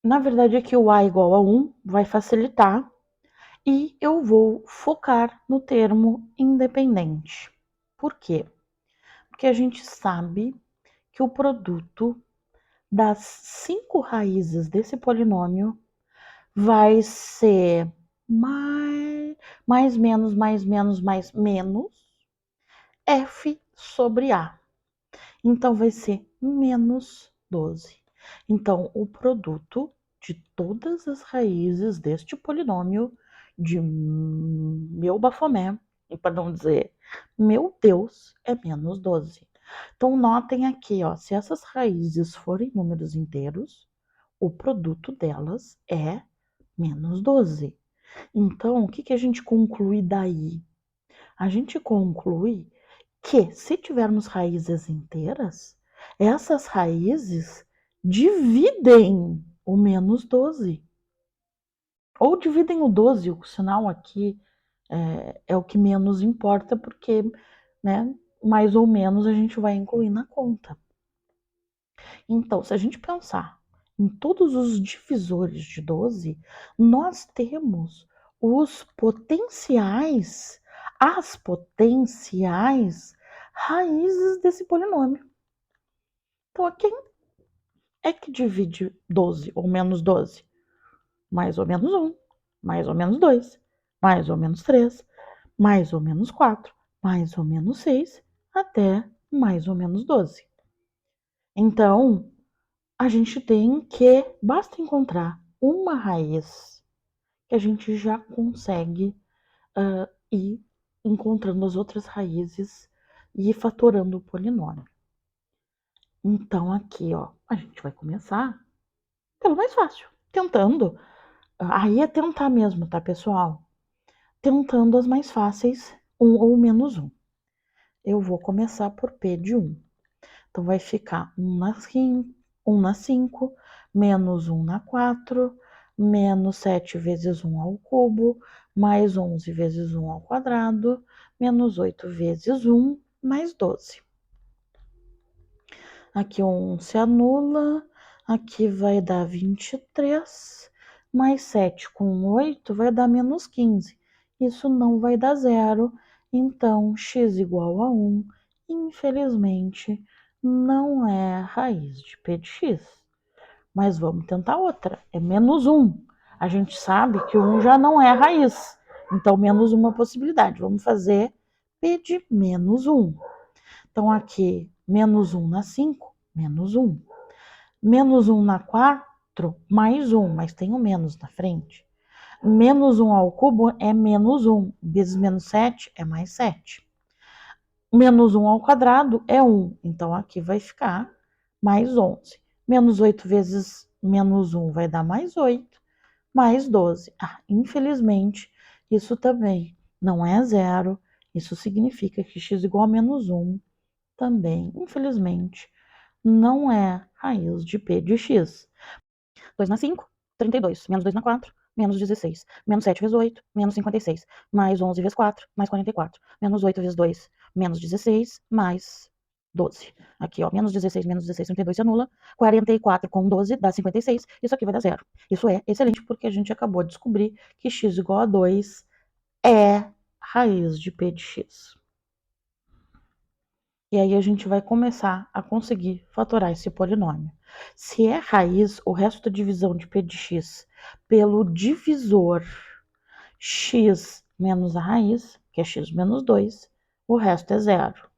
Na verdade, aqui o A igual a 1 vai facilitar e eu vou focar no termo independente. Por quê? Porque a gente sabe que o produto das 5 raízes desse polinômio vai ser mais menos f sobre a. Então vai ser menos 12. Então o produto de todas as raízes deste polinômio de meu Bafomé, e para não dizer meu Deus, é menos 12. Então notem aqui, ó, se essas raízes forem números inteiros, o produto delas é menos 12. Então, o que a gente conclui daí? A gente conclui que, se tivermos raízes inteiras, essas raízes dividem o menos 12. Ou dividem o 12, o sinal aqui é o que menos importa, porque, né, mais ou menos a gente vai incluir na conta. Então, se a gente pensar em todos os divisores de 12, nós temos as potenciais raízes desse polinômio. Então, quem é que divide 12 ou menos 12? Mais ou menos 1, mais ou menos 2, mais ou menos 3, mais ou menos 4, mais ou menos 6, até mais ou menos 12. Então, a gente tem que, basta encontrar uma raiz que a gente já consegue ir encontrando as outras raízes e ir fatorando o polinômio. Então, aqui, ó, a gente vai começar pelo mais fácil, tentando. Aí é tentar mesmo, tá, pessoal? Tentando as mais fáceis, 1 ou menos 1. Eu vou começar por P de 1. Então, vai ficar 1 na 5, menos 1 na 4, menos 7 vezes 1 ao cubo, mais 11 vezes 1 ao quadrado, menos 8 vezes 1, mais 12. Aqui o 1 se anula, aqui vai dar 23, mais 7 com 8 vai dar menos 15. Isso não vai dar zero, então x igual a 1, infelizmente, não é raiz de p de x. Mas vamos tentar outra, é menos 1. A gente sabe que o 1 já não é raiz, então menos uma possibilidade. Vamos fazer p de menos 1. Então aqui, menos 1 na 5, menos 1. Menos 1 na 4, mais 1, mas tem o menos na frente. Menos 1 ao cubo é menos 1, vezes menos 7 é mais 7. Menos 1 ao quadrado é 1, então aqui vai ficar mais 11. Menos 8 vezes menos 1 vai dar mais 8, mais 12. Infelizmente, isso também não é zero, isso significa que x igual a menos 1 também, infelizmente, não é raiz de p de x. 2 na 5, 32. Menos 2 na 4, menos 16. Menos 7 vezes 8, menos 56. Mais 11 vezes 4, mais 44. Menos 8 vezes 2, menos 16, mais 12. Aqui, ó, menos 16, 32 se anula. 44 com 12 dá 56. Isso aqui vai dar zero. Isso é excelente porque a gente acabou de descobrir que x igual a 2 é raiz de p de x. E aí a gente vai começar a conseguir fatorar esse polinômio. Se é raiz, o resto da divisão de p de x pelo divisor x menos a raiz, que é x menos 2, o resto é zero.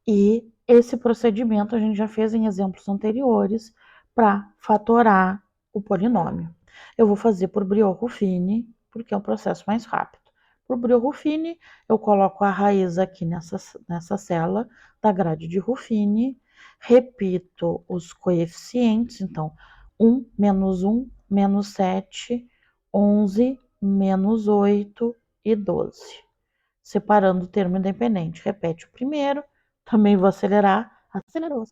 E esse procedimento a gente já fez em exemplos anteriores para fatorar o polinômio. Eu vou fazer por Briot-Ruffini, porque é um processo mais rápido. Por Briot-Ruffini, eu coloco a raiz aqui nessa cela da grade de Ruffini, repito os coeficientes, então 1, menos 7, 11, menos 8 e 12. Separando o termo independente. Repete o primeiro, também vou acelerar. Acelerou.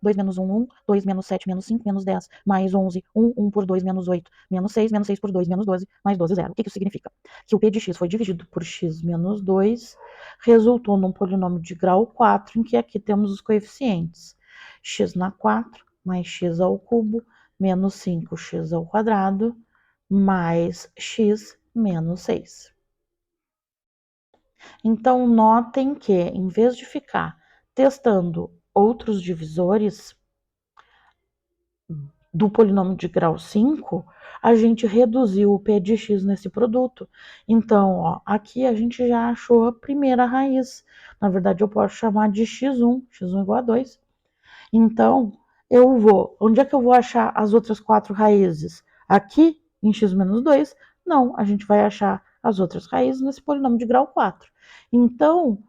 2 menos 1, 1. 2 menos 7, menos 5, menos 10. Mais 11, 1. 1 por 2, menos 8. Menos 6 por 2, menos 12. Mais 12, 0. O que isso significa? Que o p de x foi dividido por x menos 2, resultou num polinômio de grau 4, em que aqui temos os coeficientes. X na 4, mais x ao cubo, menos 5x ao quadrado mais x menos 6. Então, notem que, em vez de ficar testando outros divisores do polinômio de grau 5, a gente reduziu o p de x nesse produto. Então, ó, aqui a gente já achou a primeira raiz. Na verdade, eu posso chamar de x1 igual a 2. Então, eu vou... Onde é que eu vou achar as outras 4 raízes? Aqui, em x menos 2? Não, a gente vai achar as outras raízes nesse polinômio de grau 4. Então,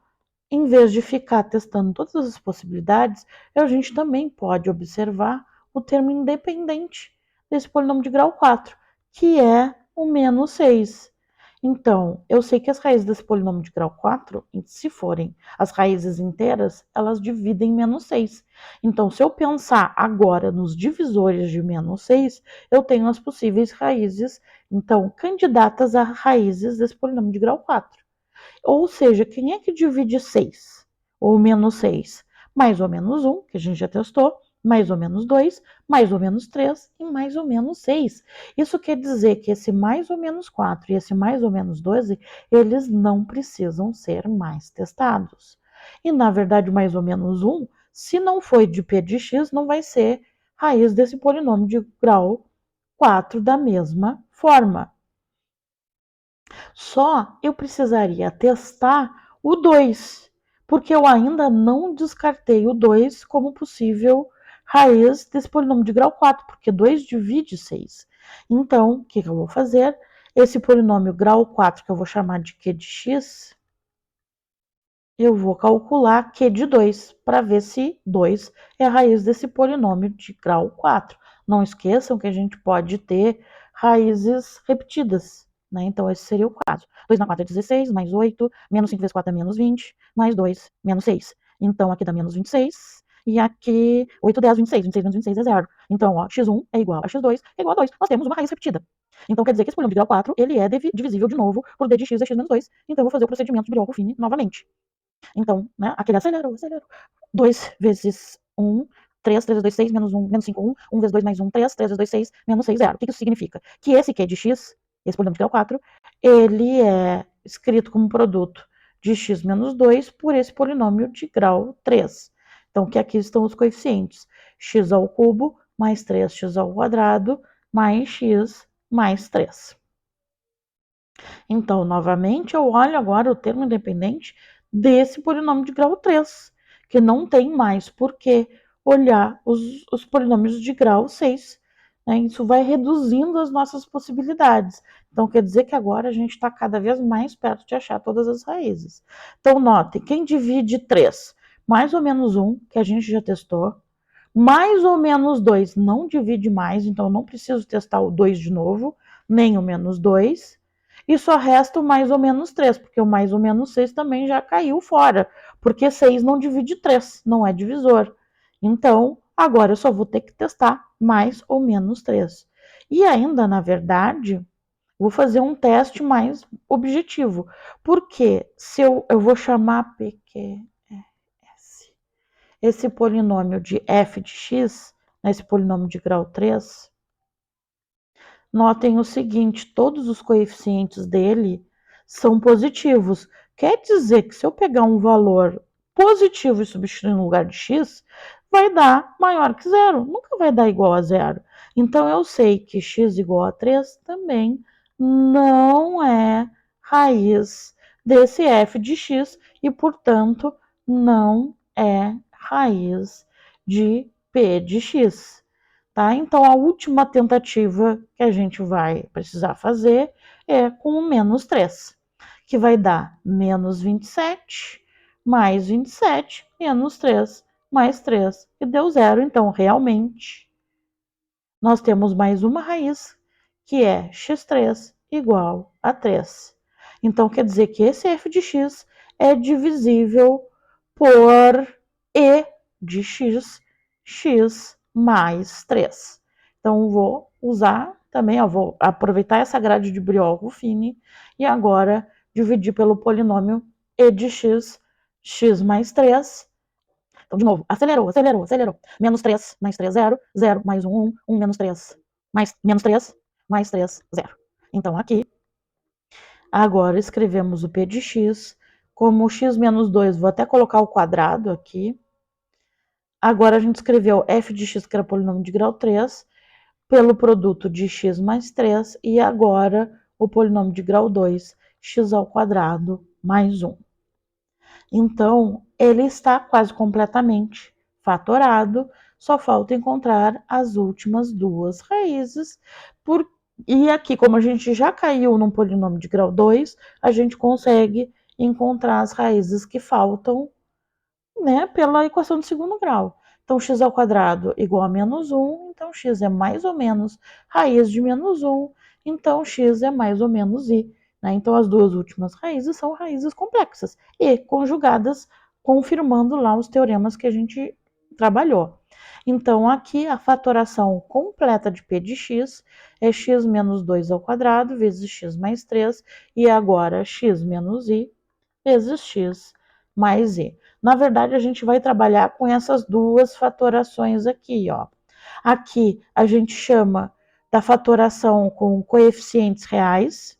em vez de ficar testando todas as possibilidades, a gente também pode observar o termo independente desse polinômio de grau 4, que é o menos 6. Então, eu sei que as raízes desse polinômio de grau 4, se forem as raízes inteiras, elas dividem menos 6. Então, se eu pensar agora nos divisores de menos 6, eu tenho as possíveis raízes, então, candidatas a raízes desse polinômio de grau 4. Ou seja, quem é que divide 6? Ou menos 6? Mais ou menos 1, que a gente já testou, mais ou menos 2, mais ou menos 3 e mais ou menos 6. Isso quer dizer que esse mais ou menos 4 e esse mais ou menos 12, eles não precisam ser mais testados. E, na verdade, mais ou menos 1, se não for de p de x, não vai ser raiz desse polinômio de grau 4 da mesma forma. Só eu precisaria testar o 2, porque eu ainda não descartei o 2 como possível raiz desse polinômio de grau 4, porque 2 divide 6. Então, o que eu vou fazer? Esse polinômio grau 4, que eu vou chamar de q de x, eu vou calcular q de 2, para ver se 2 é a raiz desse polinômio de grau 4. Não esqueçam que a gente pode ter raízes repetidas, né? Então, esse seria o caso. 2 na 4 é 16, mais 8, menos 5 vezes 4 é menos 20, mais 2, menos 6. Então, aqui dá menos 26, e aqui 8, 10, 26. 26 menos 26 é 0. Então, ó, x1 é igual a x2 é igual a 2. Nós temos uma raiz repetida. Então, quer dizer que esse polinômio de grau 4, ele é divisível de novo por d de x é x menos 2. Então, eu vou fazer o procedimento de Briol-Ruffini novamente. Então, né, aquele acelerou. 2 vezes 1, 3 vezes 2, 6, menos 1, menos 5, 1, 1 vezes 2 mais 1, 3 vezes 2, 6, menos 6, 0. O que isso significa? Que esse q de x, esse polinômio de grau 4, ele é escrito como produto de x menos 2 por esse polinômio de grau 3. Então, que aqui estão os coeficientes. X ao cubo mais 3x ao quadrado mais x mais 3. Então, novamente, eu olho agora o termo independente desse polinômio de grau 3, que não tem mais por que olhar os polinômios de grau 6. Né? Isso vai reduzindo as nossas possibilidades. Então, quer dizer que agora a gente está cada vez mais perto de achar todas as raízes. Então, notem, quem divide 3? Mais ou menos 1, que a gente já testou, mais ou menos 2 não divide mais, então não preciso testar o 2 de novo, nem o menos 2. E só resta o mais ou menos 3, porque o mais ou menos 6 também já caiu fora, porque 6 não divide 3, não é divisor. Então, agora eu só vou ter que testar mais ou menos 3. E ainda, na verdade, vou fazer um teste mais objetivo, porque se eu vou chamar PQS, esse polinômio de f de x, esse polinômio de grau 3, notem o seguinte, todos os coeficientes dele são positivos. Quer dizer que se eu pegar um valor positivo e substituir no lugar de x, vai dar maior que zero, nunca vai dar igual a zero. Então, eu sei que x igual a 3 também não é raiz desse f de x e, portanto, não é raiz de p de x. Tá? Então, a última tentativa que a gente vai precisar fazer é com o menos 3, que vai dar menos 27, mais 27, menos 3, mais 3, que deu zero. Então, realmente, nós temos mais uma raiz, que é x3 igual a 3. Então, quer dizer que esse f de x é divisível por e de x, x mais 3. Então, vou usar também, vou aproveitar essa grade de Briol-Ruffini e agora dividir pelo polinômio e de x, x mais 3. Então, de novo, acelerou. Menos 3 mais 3, 0. 0 mais 1, 1 menos 3. Menos 3 mais 3, 0. Então, aqui, agora escrevemos o p de x como x menos 2. Vou até colocar o quadrado aqui. Agora a gente escreveu f de x, que era polinômio de grau 3, pelo produto de x mais 3, e agora o polinômio de grau 2, x ao quadrado mais 1. Então, ele está quase completamente fatorado, só falta encontrar as últimas duas raízes. E aqui, como a gente já caiu num polinômio de grau 2, a gente consegue encontrar as raízes que faltam, né, pela equação de segundo grau. Então, x ao quadrado igual a menos 1, então x é mais ou menos raiz de menos 1, então x é mais ou menos i. Né? Então, as duas últimas raízes são raízes complexas e conjugadas, confirmando lá os teoremas que a gente trabalhou. Então, aqui a fatoração completa de p de x é x menos 2 ao quadrado vezes x mais 3, e agora x menos i vezes x mais i. Na verdade, a gente vai trabalhar com essas duas fatorações aqui, ó. Aqui a gente chama da fatoração com coeficientes reais.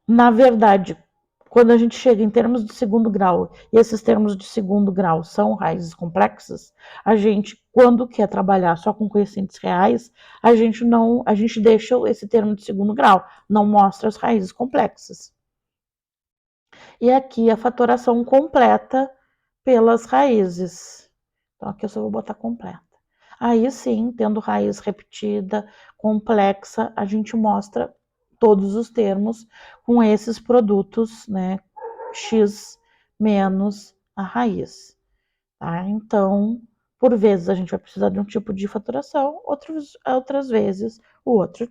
Na verdade, quando a gente chega em termos de segundo grau, e esses termos de segundo grau são raízes complexas, a gente, quando quer trabalhar só com coeficientes reais, a gente deixa esse termo de segundo grau, não mostra as raízes complexas. E aqui a fatoração completa pelas raízes. Então, aqui eu só vou botar completa. Aí sim, tendo raiz repetida, complexa, a gente mostra todos os termos com esses produtos, né? X menos a raiz. Tá? Então, por vezes a gente vai precisar de um tipo de fatoração, outras vezes o outro